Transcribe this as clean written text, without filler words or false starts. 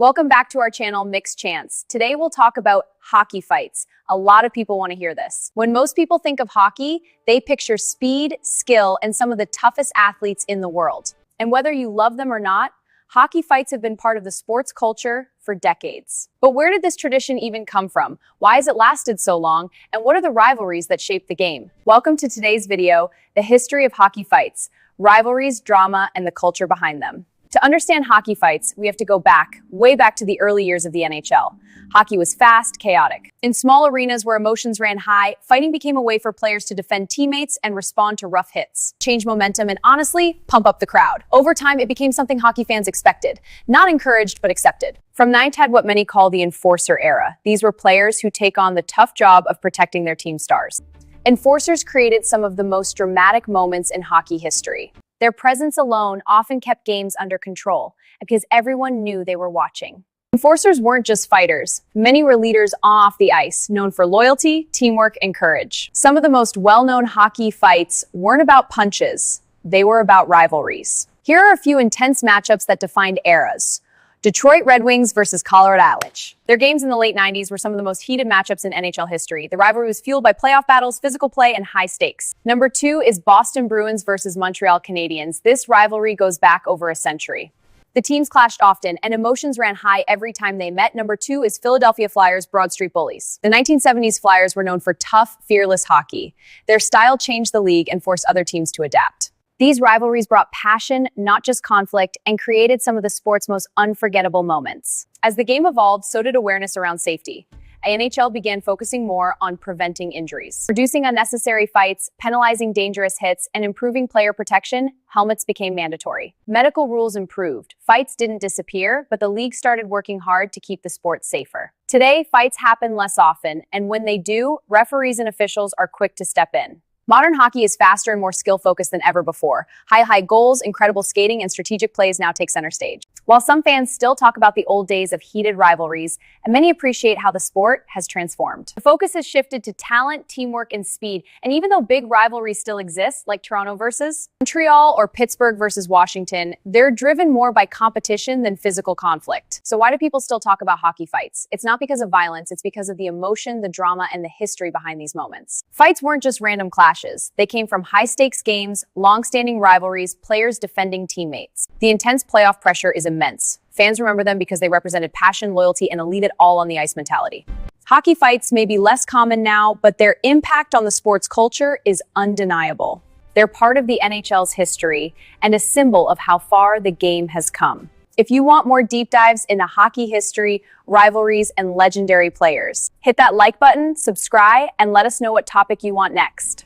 Welcome back to our channel, Mixed Chance. Today we'll talk about hockey fights. A lot of people want to hear this. When most people think of hockey, they picture speed, skill, and some of the toughest athletes in the world. And whether you love them or not, hockey fights have been part of the sports culture for decades. But where did this tradition even come from? Why has it lasted so long? And what are the rivalries that shape the game? Welcome to today's video, the history of hockey fights, rivalries, drama, and the culture behind them. To understand hockey fights, we have to go back, way back to the early years of the NHL. Hockey was fast, chaotic. In small arenas where emotions ran high, fighting became a way for players to defend teammates and respond to rough hits, change momentum, and honestly, pump up the crowd. Over time, it became something hockey fans expected. Not encouraged, but accepted. From ninth had what many call the enforcer era. These were players who take on the tough job of protecting their team stars. Enforcers created some of the most dramatic moments in hockey history. Their presence alone often kept games under control because everyone knew they were watching. Enforcers weren't just fighters. Many were leaders off the ice, known for loyalty, teamwork, and courage. Some of the most well-known hockey fights weren't about punches. They were about rivalries. Here are a few intense matchups that defined eras. Detroit Red Wings versus Colorado Avalanche. Their games in the late 90s were some of the most heated matchups in NHL history. The rivalry was fueled by playoff battles, physical play, and high stakes. Number 2 is Boston Bruins versus Montreal Canadiens. This rivalry goes back over a century. The teams clashed often, and emotions ran high every time they met. Number 2 is Philadelphia Flyers Broad Street Bullies. The 1970s Flyers were known for tough, fearless hockey. Their style changed the league and forced other teams to adapt. These rivalries brought passion, not just conflict, and created some of the sport's most unforgettable moments. As the game evolved, so did awareness around safety. NHL began focusing more on preventing injuries. Reducing unnecessary fights, penalizing dangerous hits, and improving player protection, helmets became mandatory. Medical rules improved. Fights didn't disappear, but the league started working hard to keep the sport safer. Today, fights happen less often, and when they do, referees and officials are quick to step in. Modern hockey is faster and more skill-focused than ever before. High goals, incredible skating, and strategic plays now take center stage. While some fans still talk about the old days of heated rivalries, and many appreciate how the sport has transformed. The focus has shifted to talent, teamwork, and speed, and even though big rivalries still exist, like Toronto versus Montreal or Pittsburgh versus Washington, they're driven more by competition than physical conflict. So why do people still talk about hockey fights? It's not because of violence, it's because of the emotion, the drama, and the history behind these moments. Fights weren't just random clashes. They came from high-stakes games, long-standing rivalries, players defending teammates. The intense playoff pressure is immense. Fans remember them because they represented passion, loyalty, and a leave-it-all-on-the-ice mentality. Hockey fights may be less common now, but their impact on the sport's culture is undeniable. They're part of the NHL's history and a symbol of how far the game has come. If you want more deep dives into hockey history, rivalries, and legendary players, hit that like button, subscribe, and let us know what topic you want next.